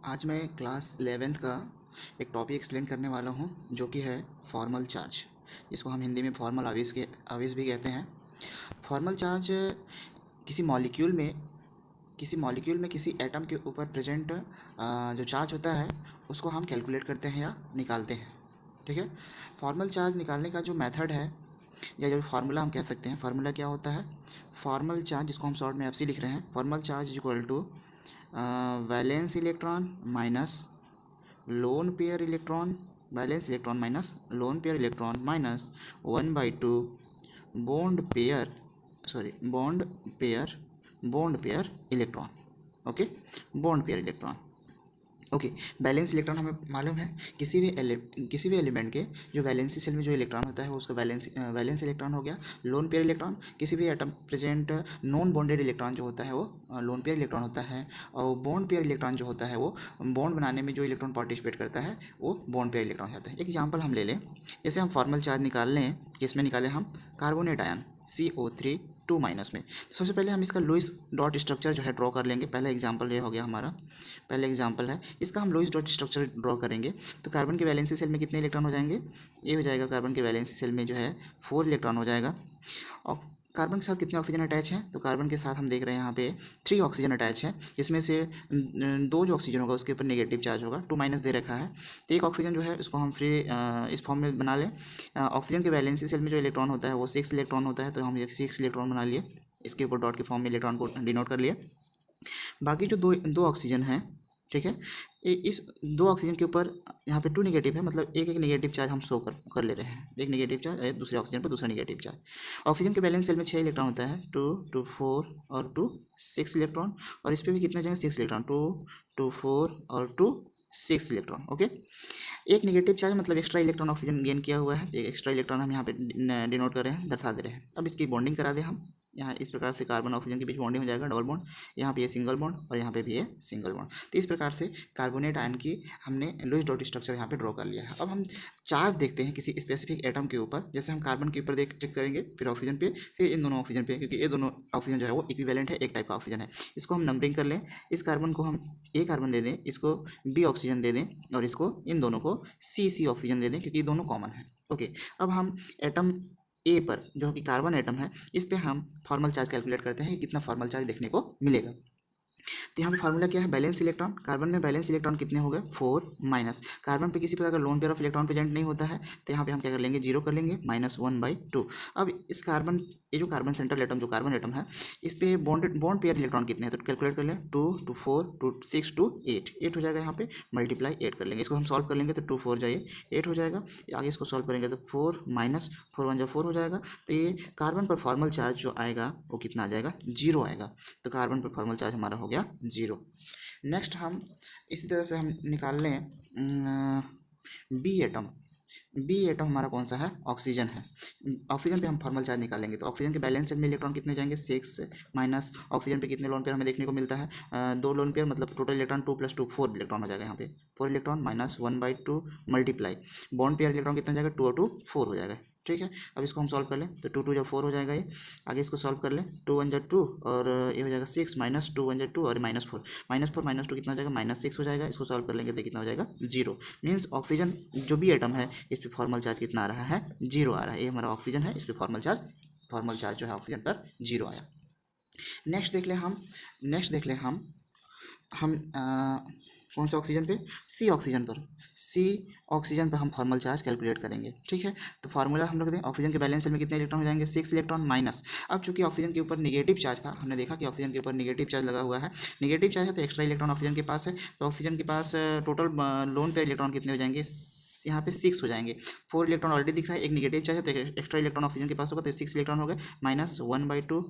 आज मैं class 11th का एक टॉपिक एक्सप्लेन करने वाला हूँ जो कि है फॉर्मल चार्ज, जिसको हम हिंदी में फॉर्मल आवेश भी कहते हैं। फॉर्मल चार्ज किसी मॉलिक्यूल में किसी एटम के ऊपर प्रेजेंट जो चार्ज होता है उसको हम कैलकुलेट करते हैं या निकालते हैं। ठीक है। फॉर्मल चार्ज निकालने का जो मेथड है या जो फार्मूला हम कह सकते हैं, फार्मूला क्या होता है? फॉर्मल चार्ज, जिसको हम शॉर्ट में एफसी लिख रहे हैं, formal charge is equal to valence electron minus lone pair electron, balance electron minus lone pair electron minus 1/2 bond pair electron. Okay, bond pair electron. Okay, balance electron हमें मालूम है किसी भी एलिमेंट के जो वैलेंसी सेल में जो electron होता है वो उसका वैलेंस इलेक्ट्रॉन हो गया। लोन पेयर इलेक्ट्रॉन, किसी भी atom present non bonded electron जो होता है वो लोन पेयर इलेक्ट्रॉन होता है, और बॉन्ड पेयर इलेक्ट्रॉन जो होता है वो बॉन्ड बनाने में जो इलेक्ट्रॉन पार्टिसिपेट करता है वो बॉन्ड पेयर इलेक्ट्रॉन होता है। एक एग्जाम्पल हम ले लें, जैसे हम फॉर्मल चार्ज निकाल लें, किसमें निकालें हम? कार्बोनेट आयन CO3 2 माइनस में। तो सबसे पहले हम इसका लुईस डॉट स्ट्रक्चर जो है ड्रॉ कर लेंगे। पहला एग्जांपल ये हो गया हमारा, पहला एग्जांपल है इसका, हम लुईस डॉट स्ट्रक्चर ड्रॉ करेंगे। तो कार्बन के वैलेंसी सेल में कितने इलेक्ट्रॉन हो जाएंगे? ये हो जाएगा, कार्बन के वैलेंसी सेल में जो है 4 इलेक्ट्रॉन हो जाएगा। और कार्बन के साथ कितने ऑक्सीजन अटैच हैं? तो कार्बन के साथ हम देख रहे हैं यहाँ पे 3 ऑक्सीजन अटैच है, जिसमें से 2 जो ऑक्सीजन होगा उसके ऊपर नेगेटिव चार्ज होगा, 2 माइनस दे रखा है। तो एक ऑक्सीजन जो है उसको हम फ्री इस फॉर्म में बना लें। ऑक्सीजन के वैलेंसी सेल में जो इलेक्ट्रॉन होता है वो 6 इलेक्ट्रॉन होता है, तो हम 6 इलेक्ट्रॉन बना लिए, इसके ऊपर डॉट के फॉर्म में इलेक्ट्रॉन को डिनोट कर लिए। बाकी जो दो ऑक्सीजन है, ठीक है, इस 2 ऑक्सीजन के ऊपर यहाँ पे 2 नेगेटिव है, मतलब एक नेगेटिव चार्ज हम शो कर ले रहे हैं, एक नेगेटिव चार्ज, दूसरे ऑक्सीजन पर दूसरा नेगेटिव चार्ज। ऑक्सीजन के बैलेंस सेल में 6 इलेक्ट्रॉन होता है, 2 2 4 और 2 6 इलेक्ट्रॉन, और इस पर भी कितने हो जाएंगे? 6 इलेक्ट्रॉन, 2 2 4 और 2 6 इलेक्ट्रॉन। ओके, एक नेगेटिव चार्ज मतलब एक्स्ट्रा इलेक्ट्रॉन ऑक्सीजन गेन किया हुआ है, एक एक्स्ट्रा इलेक्ट्रॉन हम यहाँ पे डिनोट कर रहे हैं, दर्शा दे रहे हैं। अब इसकी बॉन्डिंग करा दें हम, यहाँ इस प्रकार से कार्बन ऑक्सीजन के बीच बॉन्डिंग हो जाएगा, डबल बॉन्ड, यहाँ पे ये सिंगल बॉन्ड और यहाँ पे भी ये सिंगल बॉन्ड। तो इस प्रकार से कार्बोनेट आयन की हमने लुईस डॉट स्ट्रक्चर यहाँ पे ड्रॉ कर लिया है। अब हम चार्ज देखते हैं किसी स्पेसिफिक एटम के ऊपर, जैसे हम कार्बन के ऊपर चेक करेंगे, फिर ऑक्सीजन पे, फिर इन दोनों ऑक्सीजन पे, क्योंकि ये दोनों ऑक्सीजन जो है वो इक्विवेलेंट है, एक टाइप का ऑक्सीजन है। इसको हम नंबरिंग कर लें, इस कार्बन को हम A कार्बन दे दें, इसको B ऑक्सीजन दे दें, और इसको इन दोनों को C ऑक्सीजन दे दें, क्योंकि ये दोनों कॉमन है। ओके, अब हम एटम ए पर, जो कि कार्बन एटम है, इस पे हम फॉर्मल चार्ज कैलकुलेट करते हैं कि कितना फॉर्मल चार्ज देखने को मिलेगा। तो यहाँ पे फार्मूला क्या है? बैलेंस इलेक्ट्रॉन, कार्बन में बैलेंस इलेक्ट्रॉन कितने हो गए? 4 माइनस, कार्बन पे किसी प्रकार का lone pair of electron present नहीं होता है, तो यहाँ पे हम क्या कर लेंगे? 0 कर लेंगे, -1/2। अब इस कार्बन, ये जो कार्बन सेंट्रल एटम, जो कार्बन एटम है, इस पे बॉन्ड पेयर इलेक्ट्रॉन कितने हैं? तो कैलकुलेट कर लें, 2 2 4 2 6 2 8 हो जाएगा। यहाँ पे मल्टीप्लाई 8 कर लेंगे, इसको हम सॉल्व कर लेंगे तो 2 4 जाइए 8 हो जाएगा। आगे इसको सॉल्व करेंगे तो 4 माइनस 4 1 4 हो जाएगा। तो ये कार्बन पर फॉर्मल चार्ज जो आएगा वो कितना आ जाएगा? 0 आएगा। तो कार्बन पर फॉर्मल चार्ज हमारा हो गया 0। नेक्स्ट हम इसी तरह से हम निकाल लें बी एटम हमारा कौन सा है? ऑक्सीजन है। ऑक्सीजन पे हम फॉर्मल चार्ज निकालेंगे, तो ऑक्सीजन के बैलेंस सेल में इलेक्ट्रॉन कितने जाएंगे? 6 माइनस ऑक्सीजन पे कितने लोन पेयर हमें देखने को मिलता है? 2 लोन पेयर, मतलब टोटल इलेक्ट्रॉन 2 + 2 4 इलेक्ट्रॉन हो जाएगा। यहाँ पे 4 electron minus 1/2 multiply bond pair electron कितना जाएगा? 2 और 2 4 हो जाएगा। ठीक है, अब इसको हम सॉल्व कर लें तो 2 2 जब 4 हो जाएगा ये। आगे इसको सॉल्व कर लें, 2 1 2 और ये हो जाएगा 6 माइनस 2 1 2 और -4 -2 कितना हो जाएगा? -6 हो जाएगा। इसको सॉल्व कर लेंगे तो कितना हो जाएगा? 0। मीन्स ऑक्सीजन जो भी एटम है इस पर फॉर्मल चार्ज कितना आ रहा है? 0 आ रहा है। ये हमारा ऑक्सीजन है, इस पर फॉर्मल चार्ज जो है ऑक्सीजन पर 0 आया। नेक्स्ट देख लें हम कौन से ऑक्सीजन पे? सी ऑक्सीजन पर हम फॉर्मल चार्ज कैलकुलेट करेंगे। ठीक है, तो फार्मूला हम लोग दें, ऑक्सीजन के बैलेंस सेल में कितने इलेक्ट्रॉन हो जाएंगे? 6 इलेक्ट्रॉन माइनस, अब चूंकि ऑक्सीजन के ऊपर नेगेटिव चार्ज था, हमने देखा कि ऑक्सीजन के ऊपर नेगेटिव चार्ज लगा हुआ है, नेगेटिव चार्ज है तो एक्स्ट्रा इलेक्ट्रॉन ऑक्सीजन के पास है, तो ऑक्सीजन के पास टोटल लोन पेयर इलेक्ट्रॉन कितने हो जाएंगे? यहाँ पे 6 हो जाएंगे। 4 इलेक्ट्रॉन ऑलरेडी दिख रहा है, एक नेगेटिव चार्ज है तो एक्स्ट्रा इलेक्ट्रॉन ऑक्सीजन के पास होगा, तो 6 इलेक्ट्रॉन हो गए, -1/2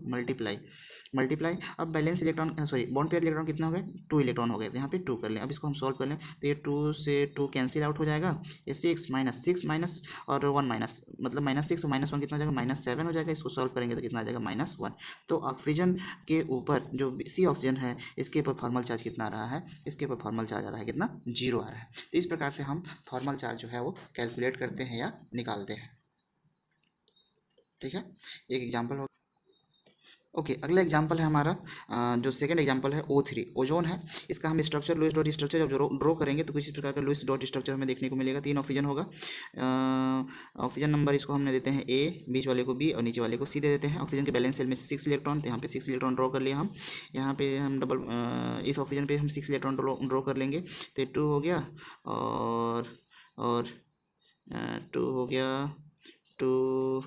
मल्टीप्लाई। अब balance electron, sorry, bond pair electron कितना हो गए? 2 इलेक्ट्रॉन हो गए, तो यहाँ पे 2 कर लें। अब इसको हम सॉल्व कर लें तो ये 2 से 2 कैंसिल आउट हो जाएगा, ये 6 माइनस और 1 माइनस, मतलब -6 और -1 कितना हो जाएगा? -7 हो जाएगा। इसको सॉल्व करेंगे तो कितना आ जाएगा? -1। तो ऑक्सीजन के ऊपर जो सी ऑक्सीजन है इसके ऊपर फॉर्मल चार्ज कितना आ रहा है? इसके ऊपर फॉर्मल चार्ज आ रहा है कितना? 0 आ रहा है। तो इस प्रकार से हम फॉर्मल चार्ज जो है वो कैलकुलेट करते हैं या निकालते हैं। ठीक है, एक एग्जाम्पल हो, ओके, अगला एग्जांपल है हमारा जो सेकंड एग्जांपल है O3 ओजोन है। इसका हम स्ट्रक्चर लुईस डॉट स्ट्रक्चर जब ड्रॉ करेंगे तो कुछ इस प्रकार का लुईस डॉट स्ट्रक्चर हमें देखने को मिलेगा। 3 ऑक्सीजन होगा। ऑक्सीजन नंबर इसको हमने देते हैं A, बीच वाले को B और नीचे वाले को C दे देते हैं। ऑक्सीजन के बैलेंस सेल में 6 इलेक्ट्रॉन, तो यहाँ पे 6 इलेक्ट्रॉन ड्रॉ कर लिया हम। यहाँ पे हम इस ऑक्सीजन पे हम 6 इलेक्ट्रॉन ड्रॉ कर लेंगे, तो 2 हो गया और 2 हो गया, 2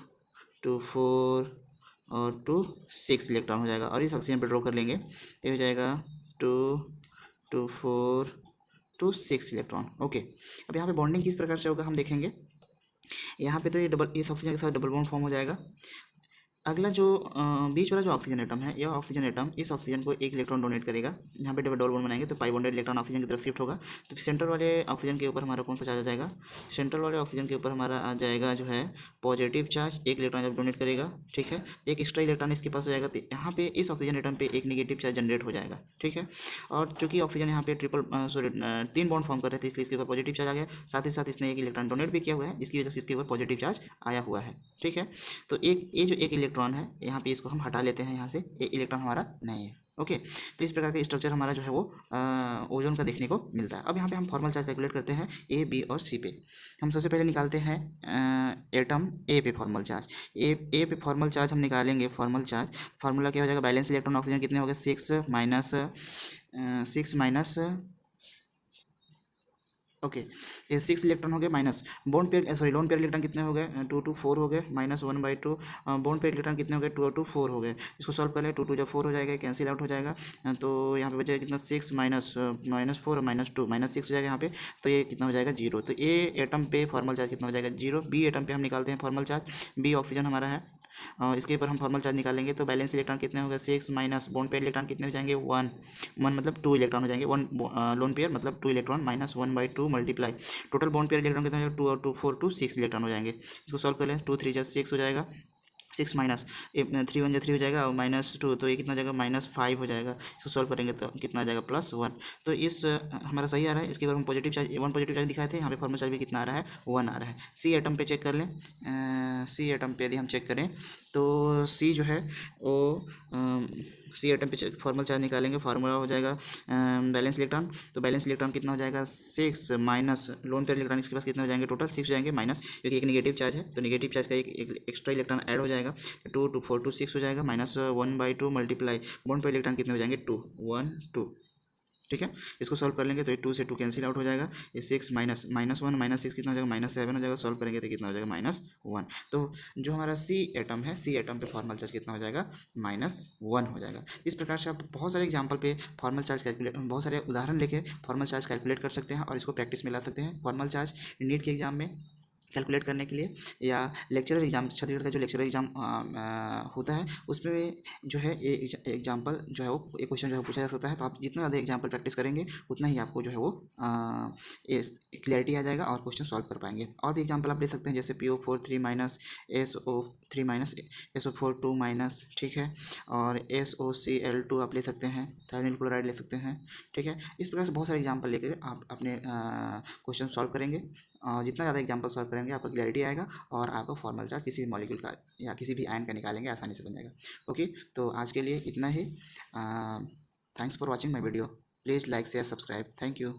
2 4 और 2 6 इलेक्ट्रॉन हो जाएगा। और इस ऑक्सीजन पे ड्रॉ कर लेंगे, ये हो जाएगा 2 2 4 2 6 इलेक्ट्रॉन। ओके, अब यहाँ पे बॉन्डिंग किस प्रकार से होगा हम देखेंगे। यहाँ पे तो ये डबल, इस ऑक्सीजन के साथ डबल बॉन्ड फॉर्म हो जाएगा। अगला जो बीच वाला जो ऑक्सीजन एटम है, यह ऑक्सीजन एटम इस ऑक्सीजन को 1 इलेक्ट्रॉन डोनेट करेगा। यहाँ पे डबल बॉन्ड बनाएंगे तो पाई बॉन्डेड इलेक्ट्रॉन ऑक्सीजन की तरफ शिफ्ट होगा। तो सेंटर वाले ऑक्सीजन के ऊपर हमारा कौन सा चार्ज आ जाएगा, सेंटर वाले ऑक्सीजन के ऊपर हमारा आ जाएगा जो है पॉजिटिव चार्ज, 1 इलेक्ट्रॉन जब डोनेट करेगा, ठीक है। एक एक्स्ट्रा इलेक्ट्रॉन इसके पास हो जाएगा, तो यहाँ पे इस ऑक्सीजन एटम पे एक नेगेटिव चार्ज जनरेट हो जाएगा, ठीक है। और चूंकि ऑक्सीजन यहाँ पे 3 बॉन्ड फॉर्म कर रहे थे, इसलिए इसके ऊपर पॉजिटिव चार्ज आ गया। साथ ही साथ इसने 1 इलेक्ट्रॉन डोनेट भी किया हुआ है, जिसकी वजह से इसके ऊपर पॉजिटिव चार्ज आया हुआ है, ठीक है। तो ये जो 1 इलेक्ट्रॉन है यहाँ पे, इसको हम हटा लेते हैं यहाँ से, ये इलेक्ट्रॉन हमारा नहीं है। ओके, तो इस प्रकार का स्ट्रक्चर हमारा जो है वो ओजोन का देखने को मिलता है। अब यहाँ पे हम फॉर्मल चार्ज कैलकुलेट करते हैं ए, बी और सी पे। हम सबसे पहले निकालते हैं एटम ए पे फॉर्मल चार्ज। ए पे फॉर्मल चार्ज हम निकालेंगे। फॉर्मल चार्ज फार्मूला क्या हो जाएगा, बैलेंस इलेक्ट्रॉन ऑक्सीजन कितने हो गए, 6 माइनस ओके, ये 6 इलेक्ट्रॉन हो गए minus bond pair, sorry loan pair electron कितने हो गए, 2 2 4 हो गए, -1/2। बॉन्ड पेयर इलेक्ट्रॉन कितने हो गए, 2 2 4 हो गए। इसको सॉल्व कर ले, 2 2 जब 4 हो जाएगा, कैंसिल आउट हो जाएगा। तो यहाँ पे बचेगा कितना, 6 -4 -2 -6 हो जाएगा यहाँ पे। तो ये कितना हो जाएगा, 0। तो ए एटम पे फॉर्मल चार्ज कितना हो जाएगा, 0। बी एटम पे हम निकालते हैं फॉर्मल चार्ज। बी ऑक्सीजन हमारा है, इसके ऊपर हम फॉर्मल चार्ज निकालेंगे। तो बैलेंस इलेक्ट्रॉन कितने हो गए, 6 माइनस बॉन्ड पेयर इलेक्ट्रॉन कितने हो जाएंगे, 1 1 मतलब 2 इलेक्ट्रॉन हो जाएंगे। 1 लोन पेयर मतलब 2 electron -1/2 multiply total bond pair electron कितने हो जाएगा, 2 और 2 4 2 6 इलेक्ट्रॉन हो जाएंगे। इसको सॉल्व कर लें, 2 3 6 हो जाएगा, 6 माइनस 3 1 3 हो जाएगा और -2, तो ये कितना हो जाएगा, -5 हो जाएगा। इसको सॉल्व करेंगे तो कितना आ जाएगा, +1। तो इस हमारा सही आ रहा है। इसके बाद हम पॉजिटिव चार्ज 1 पॉजिटिव चार्ज दिखाए थे, यहाँ पे फॉर्मल चार्ज भी कितना आ रहा है, 1 आ रहा है। सी एटम पे चेक कर लें। सी एटम पे यदि हम चेक करें तो सी जो है वो सी एटम पे फॉर्मल चार्ज निकालेंगे। फार्मूला हो जाएगा बैलेंस इलेक्ट्रॉन। तो बैलेंस इलेक्ट्रॉन कितना हो जाएगा, 6 माइनस लोन पेयर इलेक्ट्रॉन इसके पास कितने हो जाएंगे, टोटल 6 हो जाएंगे माइनस, क्योंकि एक नेगेटिव चार्ज है तो नेगेटिव चार्ज का एक एक्स्ट्रा इलेक्ट्रॉन ऐड हो जाएगा। 2 2 4 2 6 हो जाएगा, -1/2 मल्टीप्लाई बॉन्ड पेयर इलेक्ट्रॉन कितने हो जाएंगे, 2 1 2, ठीक है। इसको सॉल्व कर लेंगे तो ये 2 से 2 कैंसिल आउट हो जाएगा। ये 6 -1 -6 कितना हो जाएगा, -7 हो जाएगा। सॉल्व करेंगे तो कितना हो जाएगा, -1। तो जो हमारा सी एटम है, सी एटम पे फॉर्मल चार्ज कितना हो जाएगा, -1 हो जाएगा। इस प्रकार से आप बहुत सारे एग्जाम्पल पे फॉर्मल चार्ज कैलकुलेट, बहुत सारे उदाहरण लेके फॉर्मल चार्ज कैलकुलेट कर सकते हैं और इसको प्रैक्टिस में ला सकते हैं। फॉर्मल चार्ज नीट के एग्जाम में कैलकुलेट करने के लिए, या लेक्चरर एग्जाम, छत्तीसगढ़ का जो लेक्चरर एग्जाम होता है उसमें जो है ये एग्जाम्पल जो है वो, एक क्वेश्चन जो है पूछा जा सकता है। तो आप जितना ज़्यादा एग्जाम्पल प्रैक्टिस करेंगे उतना ही आपको जो है वो क्लियरिटी आ जाएगा और क्वेश्चन सॉल्व कर पाएंगे। और भी एग्जाम्पल आप ले सकते हैं, जैसे PO4 3 minus SO3 minus SO4 2 minus, ठीक है। और SOCl2 आप ले सकते हैं, थायनिल क्लोराइड ले सकते हैं, ठीक है। इस प्रकार से बहुत सारे एग्जाम्पल लेकर आप अपने क्वेश्चन सॉल्व करेंगे। जितना ज़्यादा एग्जाम्पल सॉल्व करेंगे आपको क्लैरिटी आएगा और आपको फॉर्मल चार्ज किसी भी मॉलिक्यूल का या किसी भी आयन का निकालेंगे आसानी से बन जाएगा। ओके, तो आज के लिए इतना ही। Thanks for watching my video. Please like share subscribe. Thank you.